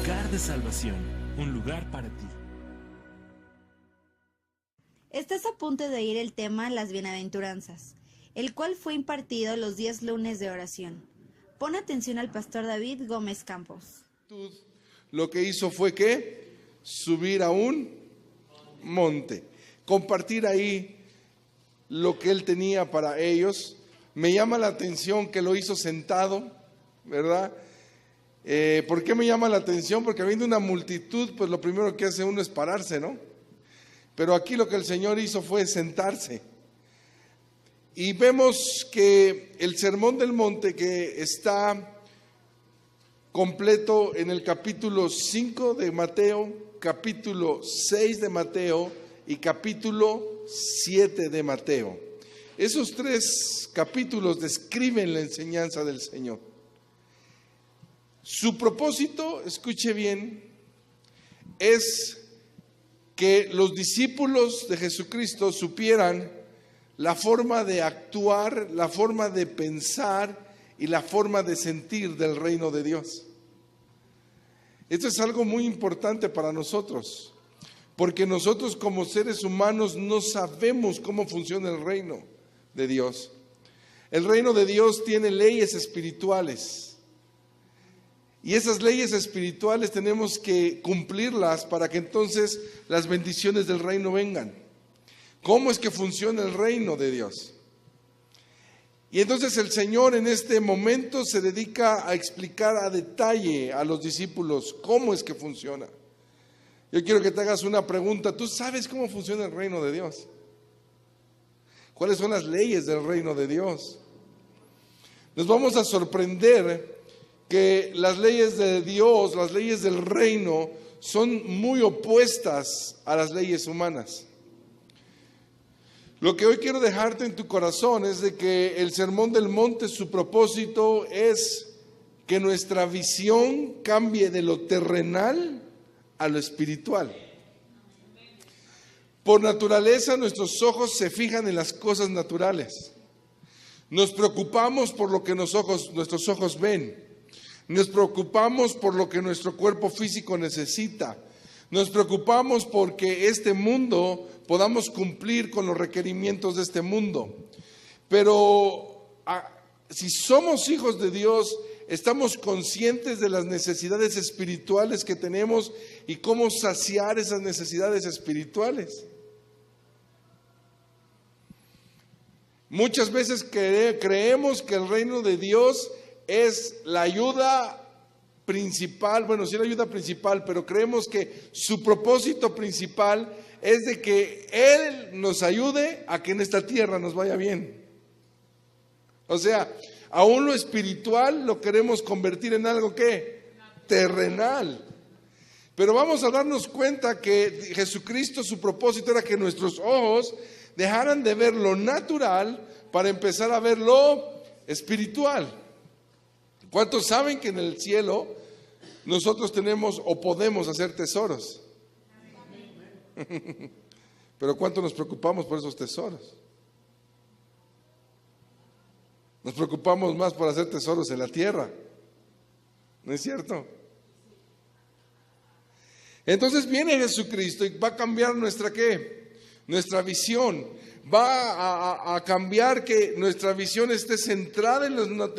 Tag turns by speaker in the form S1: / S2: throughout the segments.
S1: Lugar de salvación, un lugar para ti.
S2: Estás a punto de oír el tema Las Bienaventuranzas, el cual fue impartido los 10 lunes de oración. Pon atención al pastor David Gómez Campos.
S3: Lo que hizo fue que subir a un monte, compartir ahí lo que él tenía para ellos. Me llama la atención que lo hizo sentado, ¿verdad? ¿Por qué me llama la atención? Porque habiendo una multitud, pues lo primero que hace uno es pararse, ¿no? Pero aquí lo que el Señor hizo fue sentarse. Y vemos que el Sermón del Monte, que está completo en el capítulo 5 de Mateo, capítulo 6 de Mateo y capítulo 7 de Mateo. Esos 3 capítulos describen la enseñanza del Señor. Su propósito, escuche bien, es que los discípulos de Jesucristo supieran la forma de actuar, la forma de pensar y la forma de sentir del reino de Dios. Esto es algo muy importante para nosotros, porque nosotros como seres humanos no sabemos cómo funciona el reino de Dios. El reino de Dios tiene leyes espirituales. Y esas leyes espirituales tenemos que cumplirlas para que entonces las bendiciones del reino vengan. ¿Cómo es que funciona el reino de Dios? Y entonces el Señor en este momento se dedica a explicar a detalle a los discípulos cómo es que funciona. Yo quiero que te hagas una pregunta. ¿Tú sabes cómo funciona el reino de Dios? ¿Cuáles son las leyes del reino de Dios? Nos vamos a sorprender que las leyes de Dios, las leyes del reino, son muy opuestas a las leyes humanas. Lo que hoy quiero dejarte en tu corazón es de que el Sermón del Monte, su propósito es que nuestra visión cambie de lo terrenal a lo espiritual. Por naturaleza, nuestros ojos se fijan en las cosas naturales. Nos preocupamos por lo que nuestros ojos ven. Nos preocupamos por lo que nuestro cuerpo físico necesita. Nos preocupamos porque este mundo podamos cumplir con los requerimientos de este mundo. Pero si somos hijos de Dios, estamos conscientes de las necesidades espirituales que tenemos y cómo saciar esas necesidades espirituales. Muchas veces creemos que el reino de Dios es la ayuda principal, bueno, sí la ayuda principal, pero creemos que su propósito principal es de que Él nos ayude a que en esta tierra nos vaya bien. O sea, aún lo espiritual lo queremos convertir en algo ¿qué? Terrenal. Pero vamos a darnos cuenta que Jesucristo, su propósito era que nuestros ojos dejaran de ver lo natural para empezar a ver lo espiritual. ¿Cuántos saben que en el cielo nosotros tenemos o podemos hacer tesoros? Pero ¿cuánto nos preocupamos por esos tesoros? Nos preocupamos más por hacer tesoros en la tierra. ¿No es cierto? Entonces viene Jesucristo y va a cambiar nuestra ¿qué? Nuestra visión. Va a cambiar que nuestra visión esté centrada en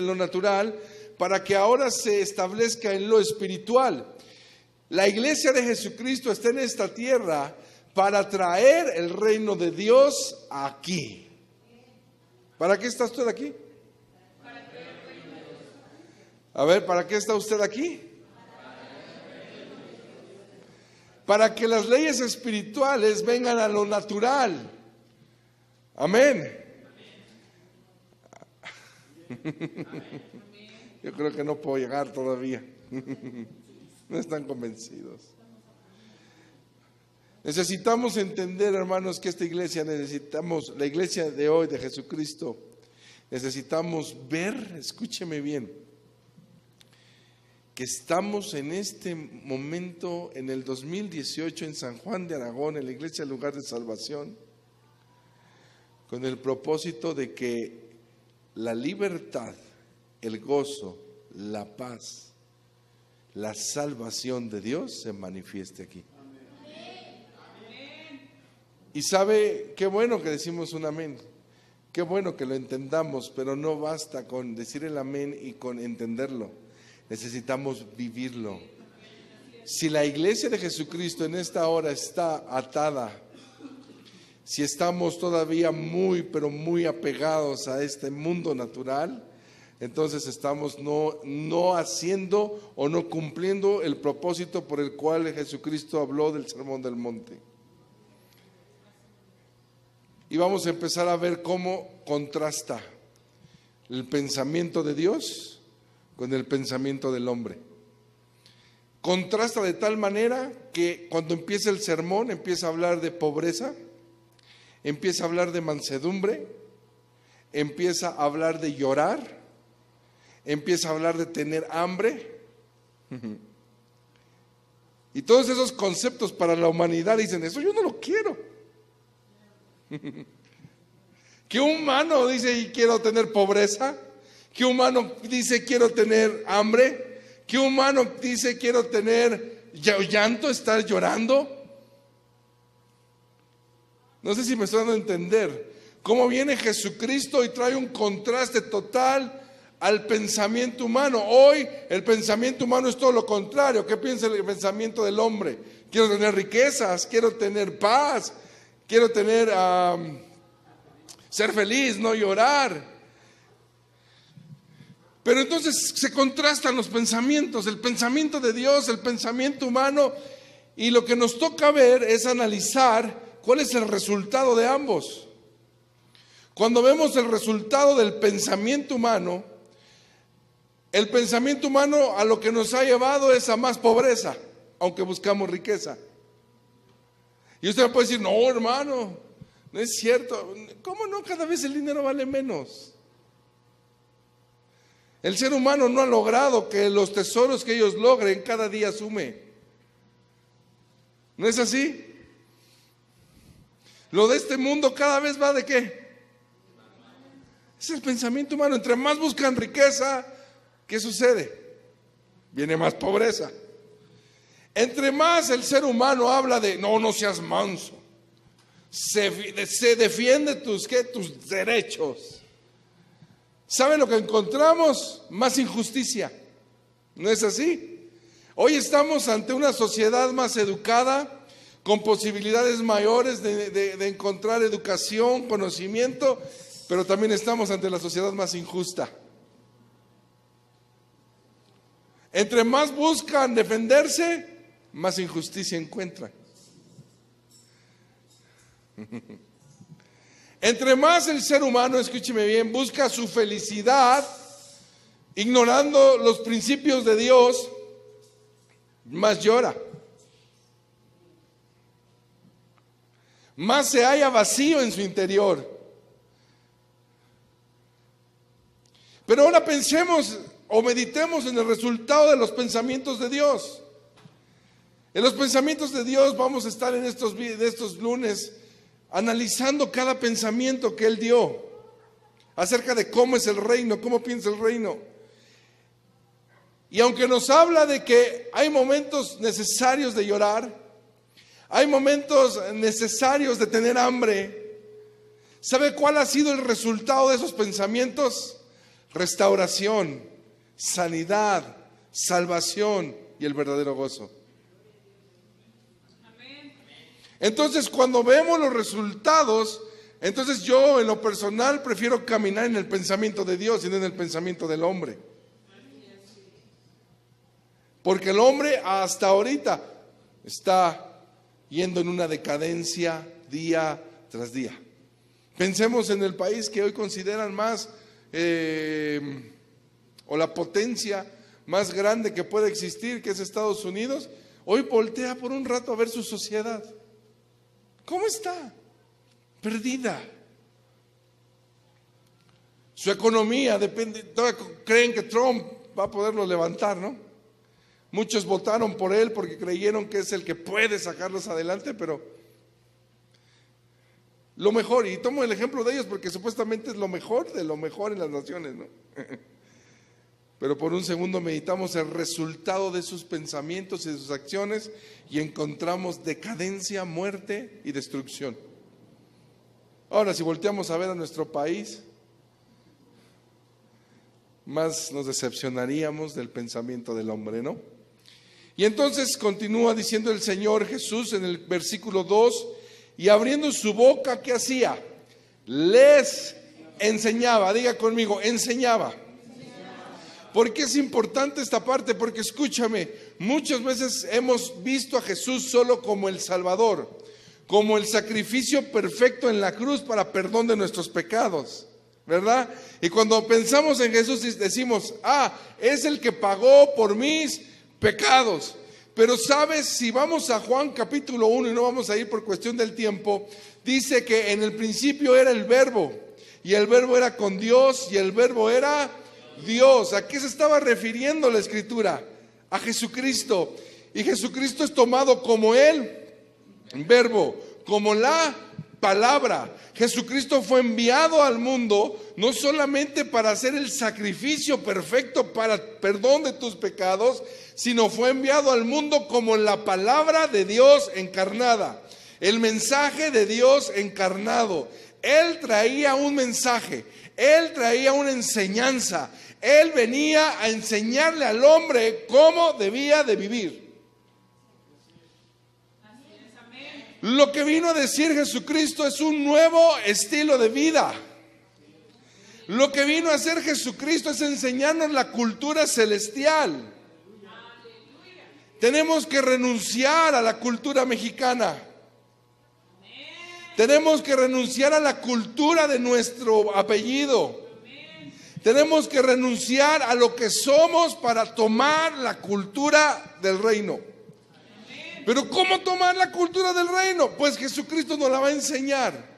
S3: lo natural, para que ahora se establezca en lo espiritual. La iglesia de Jesucristo está en esta tierra para traer el reino de Dios aquí. ¿Para qué está usted aquí? A ver, ¿para qué está usted aquí? Para que las leyes espirituales vengan a lo natural. Amén. Yo creo que no puedo llegar todavía. No están convencidos. Necesitamos entender, hermanos, que esta iglesia la iglesia de hoy de Jesucristo, necesitamos ver, escúcheme bien, que estamos en este momento, en el 2018, en San Juan de Aragón, en la iglesia Lugar de Salvación, con el propósito de que la libertad, el gozo, la paz, la salvación de Dios se manifieste aquí. Y sabe, qué bueno que decimos un amén, qué bueno que lo entendamos, pero no basta con decir el amén y con entenderlo, necesitamos vivirlo. Si la iglesia de Jesucristo en esta hora está atada, si estamos todavía muy, pero muy apegados a este mundo natural, entonces estamos no haciendo o no cumpliendo el propósito por el cual Jesucristo habló del Sermón del Monte. Y vamos a empezar a ver cómo contrasta el pensamiento de Dios con el pensamiento del hombre. Contrasta de tal manera que cuando empieza el sermón empieza a hablar de pobreza, empieza a hablar de mansedumbre, empieza a hablar de llorar, empieza a hablar de tener hambre. Y todos esos conceptos para la humanidad dicen, eso yo no lo quiero. ¿Qué humano dice quiero tener pobreza? ¿Qué humano dice quiero tener hambre? ¿Qué humano dice quiero tener llanto, estar llorando? No sé si me estoy dando a entender cómo viene Jesucristo y trae un contraste total al pensamiento humano. Hoy el pensamiento humano es todo lo contrario. ¿Qué piensa el pensamiento del hombre? Quiero tener riquezas, quiero tener paz, quiero tener ser feliz, no llorar. Pero entonces se contrastan los pensamientos, el pensamiento de Dios, el pensamiento humano, y lo que nos toca ver es analizar cuál es el resultado de ambos. Cuando vemos el resultado del pensamiento humano, el pensamiento humano a lo que nos ha llevado es a más pobreza, aunque buscamos riqueza. Y usted me puede decir, no, hermano, no es cierto. ¿Cómo no? Cada vez el dinero vale menos. El ser humano no ha logrado que los tesoros que ellos logren cada día sume. ¿No es así? Lo de este mundo cada vez va de qué. Es el pensamiento humano. Entre más buscan riqueza, ¿qué sucede? Viene más pobreza. Entre más el ser humano habla de no seas manso, se defiende tus derechos. ¿Saben lo que encontramos? Más injusticia. ¿No es así? Hoy estamos ante una sociedad más educada, con posibilidades mayores de encontrar educación, conocimiento, pero también estamos ante la sociedad más injusta. Entre más buscan defenderse, más injusticia encuentran. Entre más el ser humano, escúcheme bien, busca su felicidad, ignorando los principios de Dios, más llora. Más se halla vacío en su interior. Pero ahora pensemos o meditemos en el resultado de los pensamientos de Dios. En los pensamientos de Dios vamos a estar en estos lunes analizando cada pensamiento que Él dio acerca de cómo es el reino, cómo piensa el reino. Y aunque nos habla de que hay momentos necesarios de llorar, hay momentos necesarios de tener hambre, ¿sabe cuál ha sido el resultado de esos pensamientos? Restauración, sanidad, salvación y el verdadero gozo. Entonces, cuando vemos los resultados, entonces yo en lo personal prefiero caminar en el pensamiento de Dios y no en el pensamiento del hombre. Porque el hombre hasta ahorita está yendo en una decadencia día tras día. Pensemos en el país que hoy consideran más, o la potencia más grande que puede existir, que es Estados Unidos. Hoy voltea por un rato a ver su sociedad. ¿Cómo está? Perdida. Su economía depende, todavía creen que Trump va a poderlo levantar, ¿no? Muchos votaron por él porque creyeron que es el que puede sacarlos adelante, pero lo mejor, y tomo el ejemplo de ellos porque supuestamente es lo mejor de lo mejor en las naciones, ¿no? pero por un segundo meditamos el resultado de sus pensamientos y de sus acciones y encontramos decadencia, muerte y destrucción. Ahora, si volteamos a ver a nuestro país, más nos decepcionaríamos del pensamiento del hombre, ¿no? Y entonces continúa diciendo el Señor Jesús en el versículo 2, y abriendo su boca, ¿qué hacía? Les enseñaba, diga conmigo, enseñaba. ¿Por qué es importante esta parte? Porque escúchame, muchas veces hemos visto a Jesús solo como el Salvador, como el sacrificio perfecto en la cruz para perdón de nuestros pecados, ¿verdad? Y cuando pensamos en Jesús decimos, es el que pagó por mis pecados. Pero sabes, si vamos a Juan capítulo 1, y no vamos a ir por cuestión del tiempo, dice que en el principio era el Verbo, y el Verbo era con Dios, y el Verbo era Dios. ¿A qué se estaba refiriendo la Escritura? A Jesucristo. Y Jesucristo es tomado como el Verbo, como la palabra. Jesucristo fue enviado al mundo no solamente para hacer el sacrificio perfecto para perdón de tus pecados, sino fue enviado al mundo como la palabra de Dios encarnada, el mensaje de Dios encarnado. Él traía un mensaje, Él traía una enseñanza, Él venía a enseñarle al hombre cómo debía de vivir. Lo que vino a decir Jesucristo es un nuevo estilo de vida. Lo que vino a hacer Jesucristo es enseñarnos la cultura celestial. Tenemos que renunciar a la cultura mexicana. Tenemos que renunciar a la cultura de nuestro apellido. Tenemos que renunciar a lo que somos para tomar la cultura del reino. Pero ¿cómo tomar la cultura del reino? Pues Jesucristo nos la va a enseñar.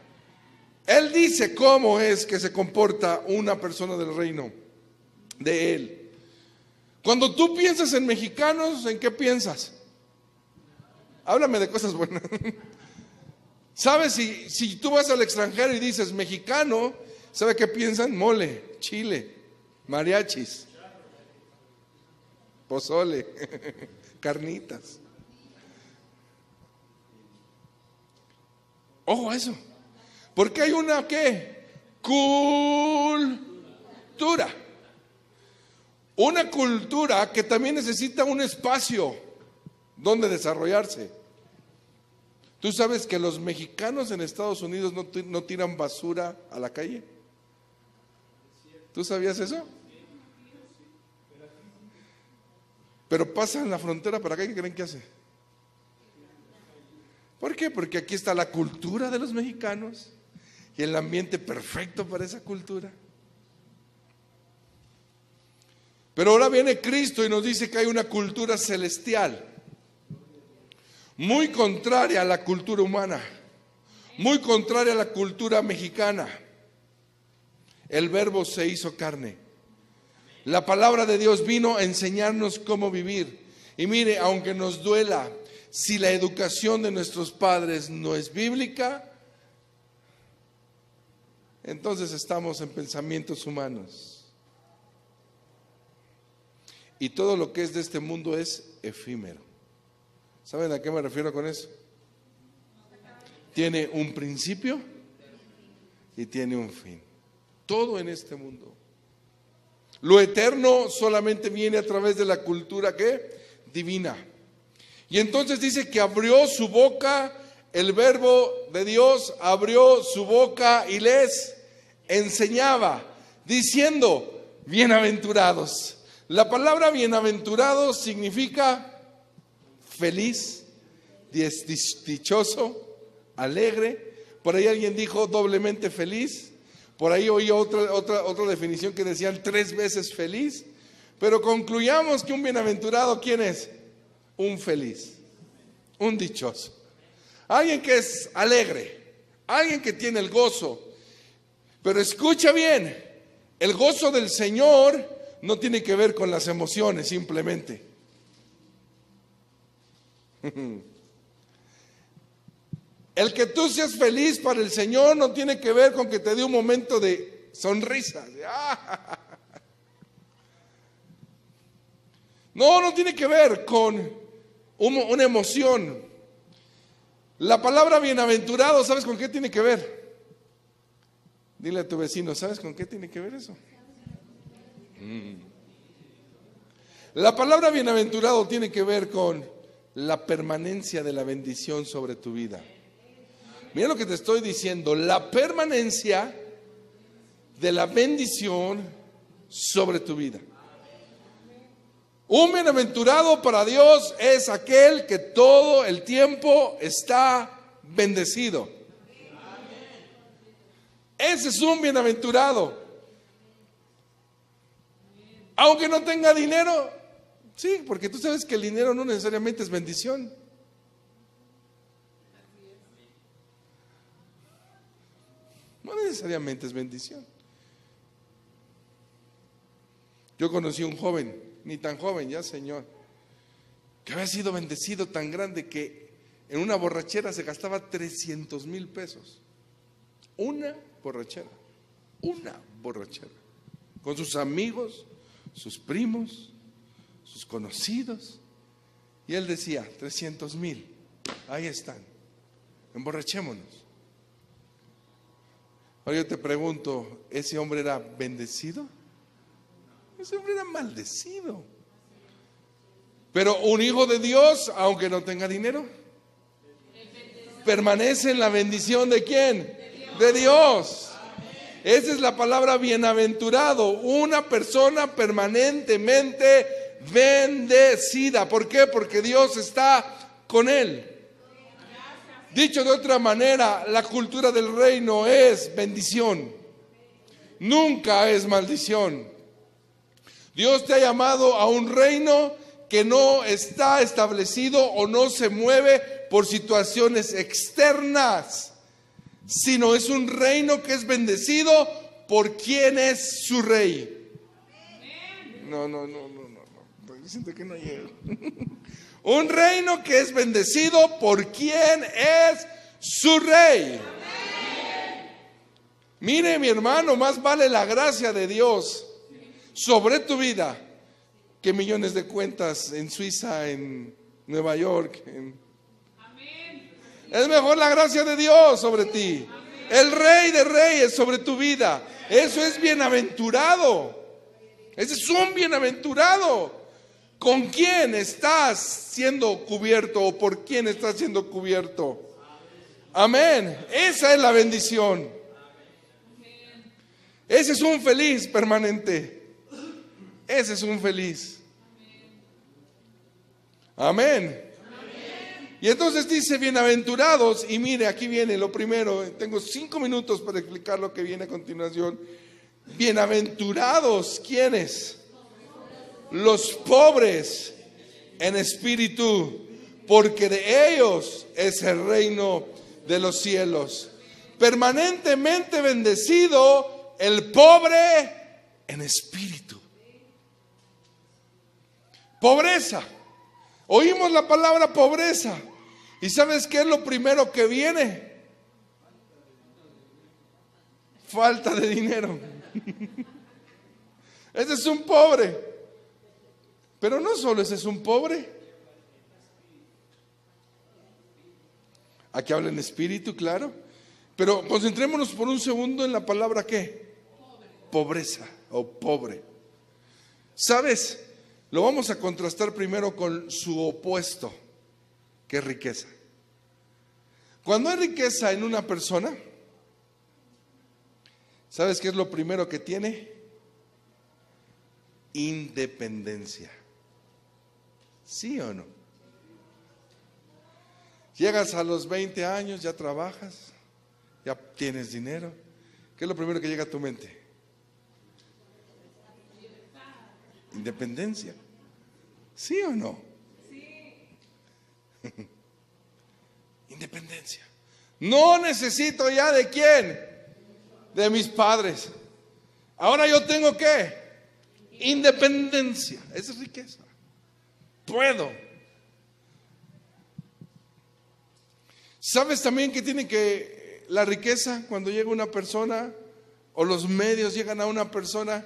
S3: Él dice cómo es que se comporta una persona del reino de Él. Cuando tú piensas en mexicanos, ¿en qué piensas? Háblame de cosas buenas. ¿Sabes? Si tú vas al extranjero y dices mexicano, ¿sabe qué piensan? Mole, chile, mariachis, pozole, carnitas. Ojo a eso. Porque hay una ¿qué? Cultura. Una cultura que también necesita un espacio donde desarrollarse. ¿Tú sabes que los mexicanos en Estados Unidos no tiran basura a la calle? ¿Tú sabías eso? Pero pasan la frontera para acá, ¿qué creen que hace? ¿Por qué? Porque aquí está la cultura de los mexicanos y el ambiente perfecto para esa cultura. Pero ahora viene Cristo y nos dice que hay una cultura celestial, muy contraria a la cultura humana, muy contraria a la cultura mexicana. El Verbo se hizo carne. La palabra de Dios vino a enseñarnos cómo vivir. Y mire, aunque nos duela, si la educación de nuestros padres no es bíblica, entonces estamos en pensamientos humanos. Y todo lo que es de este mundo es efímero. ¿Saben a qué me refiero con eso? Tiene un principio y tiene un fin. Todo en este mundo. Lo eterno solamente viene a través de la cultura ¿qué? Divina. Y entonces dice que abrió su boca, el Verbo de Dios abrió su boca y les enseñaba, diciendo, bienaventurados. La palabra bienaventurado significa feliz, dichoso, alegre. Por ahí alguien dijo doblemente feliz. Por ahí oí otra definición que decían 3 veces feliz. Pero concluyamos que un bienaventurado, ¿quién es? Un feliz, un dichoso. Alguien que es alegre, alguien que tiene el gozo. Pero escucha bien, el gozo del Señor no tiene que ver con las emociones simplemente. El que tú seas feliz para el Señor no tiene que ver con que te dé un momento de sonrisa. No tiene que ver con una emoción. La palabra bienaventurado, ¿sabes con qué tiene que ver? Dile a tu vecino, ¿sabes con qué tiene que ver eso? La palabra bienaventurado tiene que ver con la permanencia de la bendición sobre tu vida. Mira lo que te estoy diciendo, la permanencia de la bendición sobre tu vida. Un bienaventurado para Dios es aquel que todo el tiempo está bendecido. Ese es un bienaventurado. Aunque no tenga dinero, sí, porque tú sabes que el dinero no necesariamente es bendición. No necesariamente es bendición. Yo conocí a un joven, ni tan joven ya, señor, que había sido bendecido tan grande que en una borrachera se gastaba 300,000 pesos. Una borrachera. Con sus amigos, sus primos, sus conocidos. Y él decía, 300,000, ahí están, emborrachémonos. Ahora yo te pregunto, ¿ese hombre era bendecido? Ese hombre era maldecido. Pero un hijo de Dios, aunque no tenga dinero, permanece en la bendición ¿de quién? De Dios. Esa es la palabra bienaventurado, una persona permanentemente bendecida. ¿Por qué? Porque Dios está con él. Dicho de otra manera, la cultura del reino es bendición, nunca es maldición. Dios te ha llamado a un reino que no está establecido o no se mueve por situaciones externas, sino es un reino que es bendecido por quien es su rey. No. Siento que no llego. Un reino que es bendecido por quien es su rey. Mire, mi hermano, más vale la gracia de Dios sobre tu vida que millones de cuentas en Suiza, en Nueva York. Es mejor la gracia de Dios sobre ti. El Rey de Reyes sobre tu vida. Eso es bienaventurado. Ese es un bienaventurado. ¿Con quién estás siendo cubierto o por quién estás siendo cubierto? Amén. Esa es la bendición. Ese es un feliz permanente. Ese es un feliz. Amén. Y entonces dice bienaventurados, y mire, aquí viene lo primero, tengo 5 minutos para explicar lo que viene a continuación. Bienaventurados, ¿quiénes? Los pobres en espíritu, porque de ellos es el reino de los cielos. Permanentemente bendecido el pobre en espíritu. Pobreza. Oímos la palabra pobreza. ¿Y sabes qué es lo primero que viene? Falta de dinero. Ese es un pobre. Pero no solo ese es un pobre. Aquí habla en espíritu, claro. Pero concentrémonos por un segundo en la palabra ¿qué? Pobreza o pobre. ¿Sabes? Lo vamos a contrastar primero con su opuesto, que es riqueza. Cuando hay riqueza en una persona, ¿sabes qué es lo primero que tiene? Independencia. ¿Sí o no? Llegas a los 20 años, ya trabajas, ya tienes dinero. ¿Qué es lo primero que llega a tu mente? Independencia. ¿Sí o no? Sí. Independencia. No necesito ya de quién, de mis padres. Ahora yo tengo ¿qué? Independencia. Esa es riqueza. Puedo. ¿Sabes también que tiene que la riqueza cuando llega una persona o los medios llegan a una persona?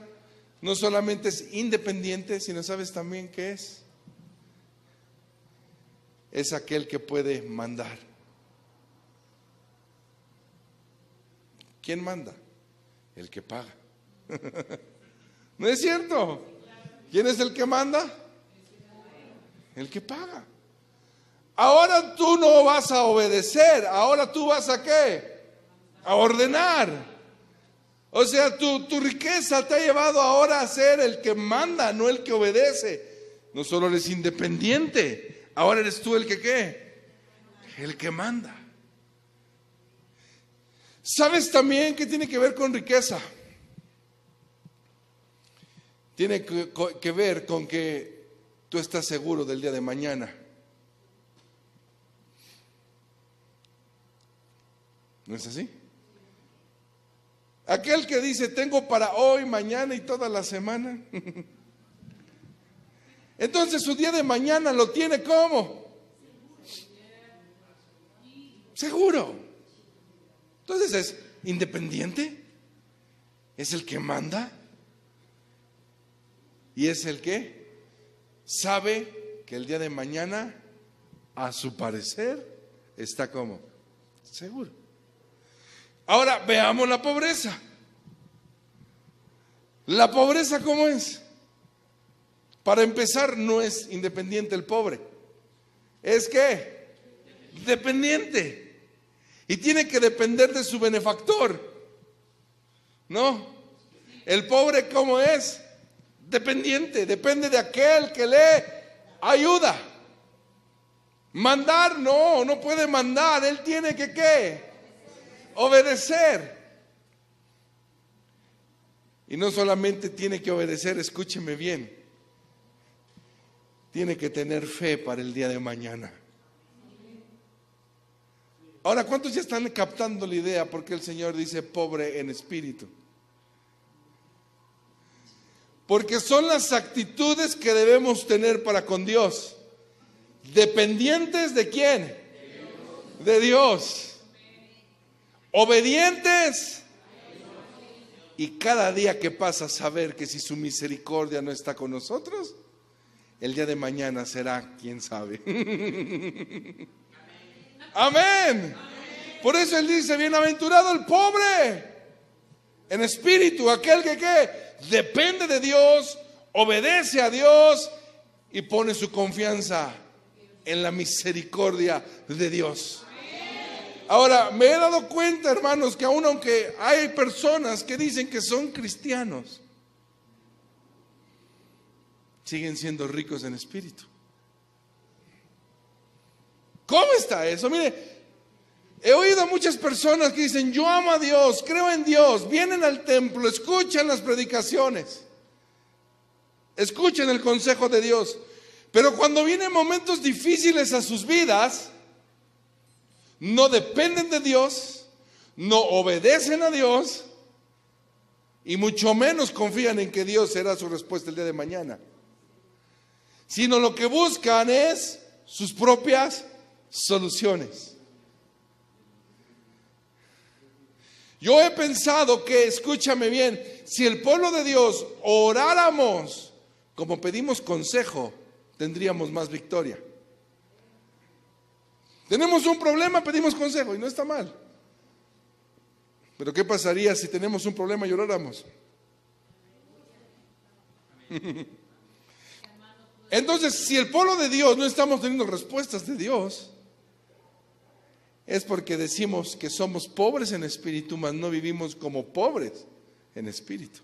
S3: no solamente es independiente, sino ¿sabes también qué es? Es aquel que puede mandar. ¿Quién manda? El que paga. ¿No es cierto? ¿Quién es el que manda? El que paga. Ahora tú no vas a obedecer, ahora tú vas a ¿qué? A ordenar. O sea, tu riqueza te ha llevado ahora a ser el que manda, no el que obedece. No solo eres independiente, ahora eres tú el que ¿qué? El que manda. ¿Sabes también qué tiene que ver con riqueza? Tiene que ver con que tú estás seguro del día de mañana. ¿No es así? Aquel que dice, tengo para hoy, mañana y toda la semana. Entonces su día de mañana lo tiene ¿cómo? Seguro. Entonces es independiente, es el que manda y es el que sabe que el día de mañana, a su parecer, está ¿cómo? Seguro. Ahora veamos la pobreza. ¿La pobreza cómo es? Para empezar, no es independiente el pobre. ¿Es qué? Dependiente. Y tiene que depender de su benefactor. ¿No? El pobre ¿cómo es? Dependiente. Depende de aquel que le ayuda. Mandar, no puede mandar. Él tiene que ¿qué? Obedecer. Y no solamente tiene que obedecer, escúcheme bien, tiene que tener fe para el día de mañana. Ahora, ¿cuántos ya están captando la idea? Porque el Señor dice pobre en espíritu. Porque son las actitudes que debemos tener para con Dios. ¿Dependientes de quién? De Dios. Obedientes. Y cada día que pasa saber que si su misericordia no está con nosotros, el día de mañana será quién sabe. Amén. Por eso él dice, bienaventurado el pobre en espíritu, aquel que ¿qué? Depende de Dios, obedece a Dios y pone su confianza en la misericordia de Dios. Ahora, me he dado cuenta, hermanos, que aun aunque hay personas que dicen que son cristianos, siguen siendo ricos en espíritu. ¿Cómo está eso? Mire, he oído a muchas personas que dicen, yo amo a Dios, creo en Dios, vienen al templo, escuchan las predicaciones, escuchan el consejo de Dios, pero cuando vienen momentos difíciles a sus vidas, no dependen de Dios, no obedecen a Dios y mucho menos confían en que Dios será su respuesta el día de mañana. Sino lo que buscan es sus propias soluciones. Yo he pensado que, escúchame bien, si el pueblo de Dios oráramos como pedimos consejo, tendríamos más victoria. Tenemos un problema, pedimos consejo y no está mal. Pero ¿qué pasaría si tenemos un problema y oráramos? Entonces, si el pueblo de Dios no estamos teniendo respuestas de Dios, es porque decimos que somos pobres en espíritu, mas no vivimos como pobres en espíritu.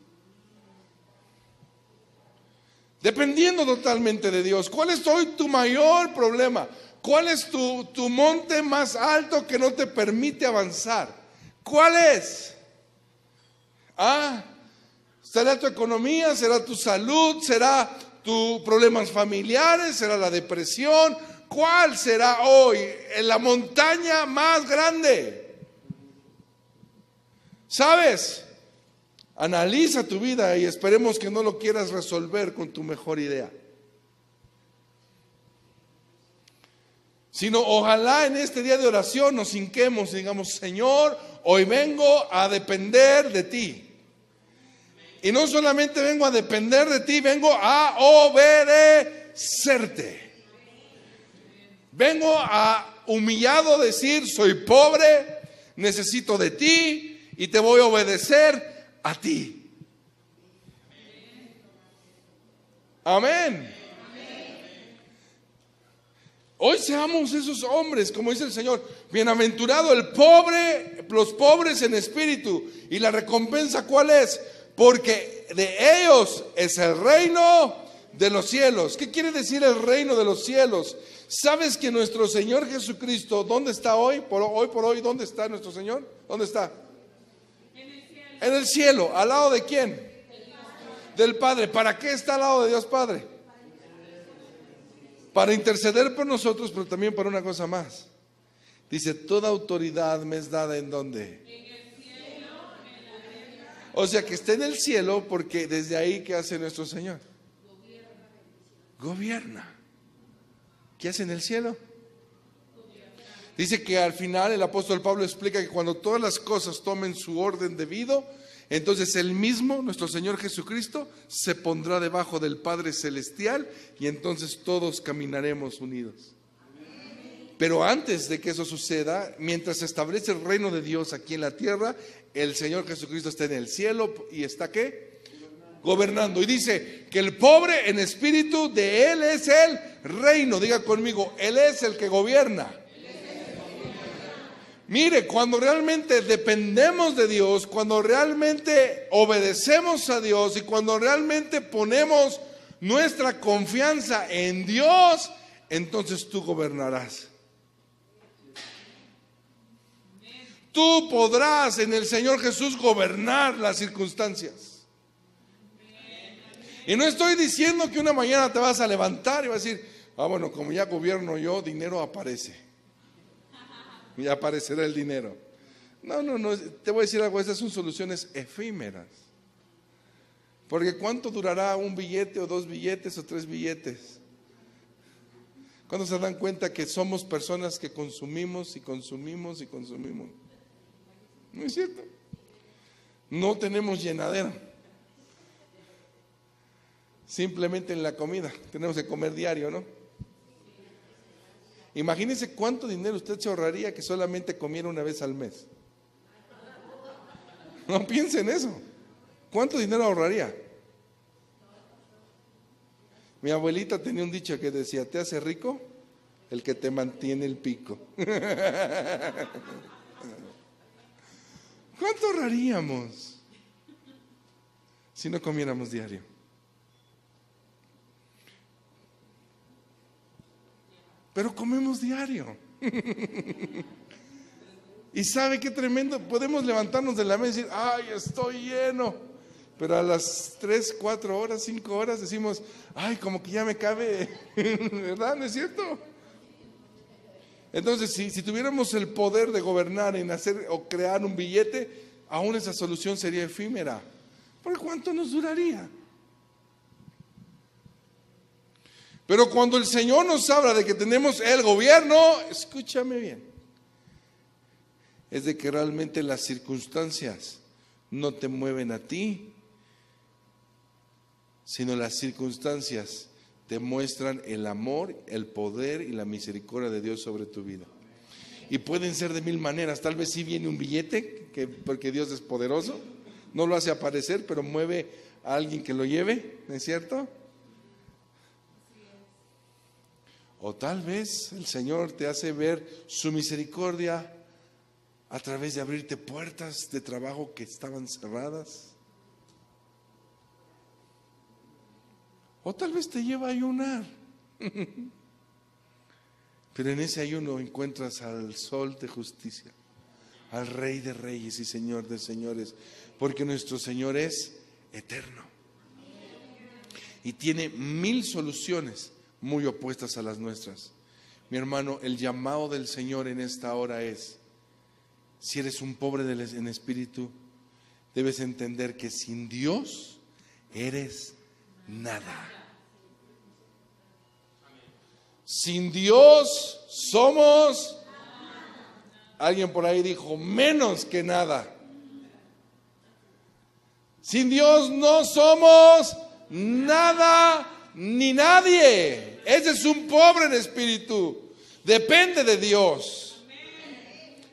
S3: Dependiendo totalmente de Dios. ¿Cuál es hoy tu mayor problema? ¿Cuál es tu monte más alto que no te permite avanzar? ¿Cuál es? ¿Será tu economía? ¿Será tu salud? ¿Será tus problemas familiares? ¿Será la depresión? ¿Cuál será hoy la montaña más grande? ¿Sabes? Analiza tu vida y esperemos que no lo quieras resolver con tu mejor idea. Sino ojalá en este día de oración nos hinquemos y digamos, Señor, hoy vengo a depender de ti. Y no solamente vengo a depender de ti, vengo a obedecerte. Vengo a humillado decir, soy pobre, necesito de ti y te voy a obedecer a ti. Amén. Hoy seamos esos hombres, como dice el Señor, bienaventurado el pobre, los pobres en espíritu. Y la recompensa, ¿cuál es? Porque de ellos es el reino de los cielos. ¿Qué quiere decir el reino de los cielos? ¿Sabes que nuestro Señor Jesucristo, ¿dónde está hoy? Por hoy, ¿dónde está nuestro Señor? ¿Dónde está? En el cielo. ¿Al lado de quién? Del Padre. ¿Para qué está al lado de Dios Padre? Para interceder por nosotros, pero también para una cosa más. Dice, toda autoridad me es dada ¿en dónde? En el cielo, en la tierra. O sea que está en el cielo, porque desde ahí, ¿qué hace nuestro Señor? Gobierna. ¿Qué hace en el cielo? Dice que al final el apóstol Pablo explica que cuando todas las cosas tomen su orden debido, entonces él mismo, nuestro Señor Jesucristo, se pondrá debajo del Padre Celestial y entonces todos caminaremos unidos. Pero antes de que eso suceda, mientras se establece el reino de Dios aquí en la tierra, el Señor Jesucristo está en el cielo y está ¿qué? Gobernando. Y dice que el pobre en espíritu, de Él es el reino. Diga conmigo, Él es el que gobierna. Mire, cuando realmente dependemos de Dios, cuando realmente obedecemos a Dios y cuando realmente ponemos nuestra confianza en Dios, entonces tú gobernarás. Tú podrás en el Señor Jesús gobernar las circunstancias. Y no estoy diciendo que una mañana te vas a levantar y vas a decir, bueno, como ya gobierno yo, dinero aparece. Y aparecerá el dinero. No, te voy a decir algo, esas son soluciones efímeras. Porque ¿cuánto durará un billete o 2 billetes o 3 billetes? ¿Cuándo se dan cuenta que somos personas que consumimos y consumimos y consumimos? ¿No es cierto? No tenemos llenadera. Simplemente en la comida, tenemos que comer diario, ¿no? Imagínense cuánto dinero usted se ahorraría que solamente comiera una vez al mes. No piense en eso. ¿Cuánto dinero ahorraría? Mi abuelita tenía un dicho que decía, ¿te hace rico? El que te mantiene el pico. ¿Cuánto ahorraríamos si no comiéramos diario? Pero comemos diario. Y ¿sabe qué tremendo? Podemos levantarnos de la mesa y decir, ay, estoy lleno. Pero a las 3, 4 horas, 5 horas decimos, ay, como que ya me cabe. ¿Verdad? ¿No es cierto? Entonces, si tuviéramos el poder de gobernar en hacer o crear un billete, aún esa solución sería efímera. ¿Por cuánto nos duraría? Pero cuando el Señor nos habla de que tenemos el gobierno, escúchame bien, es de que realmente las circunstancias no te mueven a ti, sino las circunstancias te muestran el amor, el poder y la misericordia de Dios sobre tu vida. Y pueden ser de 1000 maneras. Tal vez sí viene un billete, porque Dios es poderoso, no lo hace aparecer, pero mueve a alguien que lo lleve, ¿no es cierto? O tal vez el Señor te hace ver su misericordia a través de abrirte puertas de trabajo que estaban cerradas. O tal vez te lleva a ayunar. Pero en ese ayuno encuentras al Sol de justicia, al Rey de reyes y Señor de señores, porque nuestro Señor es eterno y tiene 1000 soluciones muy opuestas a las nuestras. Mi hermano, el llamado del Señor en esta hora es, si eres un pobre en espíritu, debes entender que sin Dios eres nada. Sin Dios somos, alguien por ahí dijo, menos que nada. Sin Dios no somos nada ni nadie. Ese es un pobre en espíritu. Depende de Dios.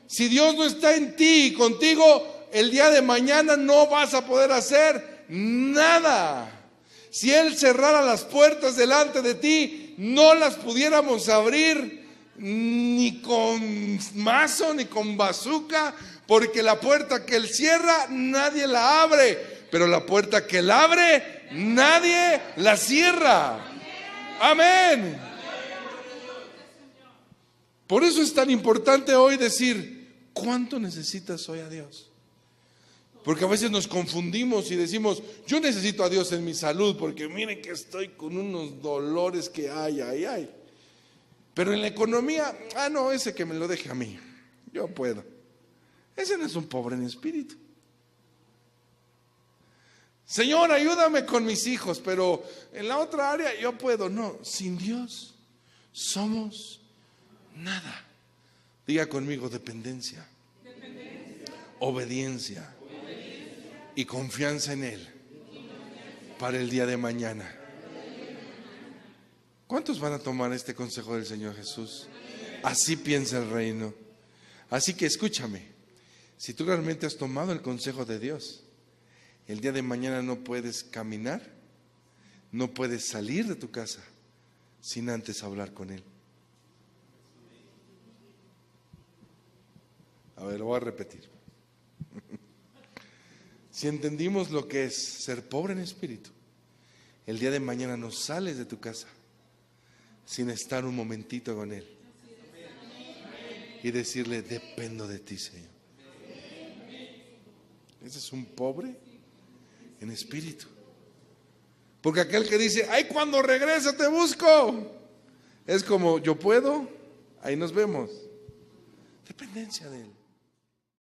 S3: Si Dios no está en ti y contigo, el día de mañana no vas a poder hacer nada. Si Él cerrara las puertas delante de ti, no las pudiéramos abrir ni con mazo ni con bazooka, porque la puerta que Él cierra, nadie la abre. Pero la puerta que Él abre, nadie la cierra. Amén. Por eso es tan importante hoy decir, ¿cuánto necesitas hoy a Dios? Porque a veces nos confundimos y decimos, yo necesito a Dios en mi salud, porque miren que estoy con unos dolores que hay. Pero en la economía, no, ese que me lo deje a mí, yo puedo. Ese no es un pobre en espíritu. Señor, ayúdame con mis hijos, pero en la otra área yo puedo. No, sin Dios somos nada. Diga conmigo, dependencia. Obediencia. Y confianza en Él para el día de mañana. ¿Cuántos van a tomar este consejo del Señor Jesús? Así piensa el reino. Así que escúchame, si tú realmente has tomado el consejo de Dios, el día de mañana no puedes caminar, no puedes salir de tu casa sin antes hablar con Él. A ver, lo voy a repetir. Si entendimos lo que es ser pobre en espíritu, el día de mañana no sales de tu casa sin estar un momentito con Él y decirle, dependo de ti, Señor. Ese es un pobre en espíritu. Porque aquel que dice, ay, cuando regrese te busco, es como, yo puedo, ahí nos vemos. Dependencia de Él.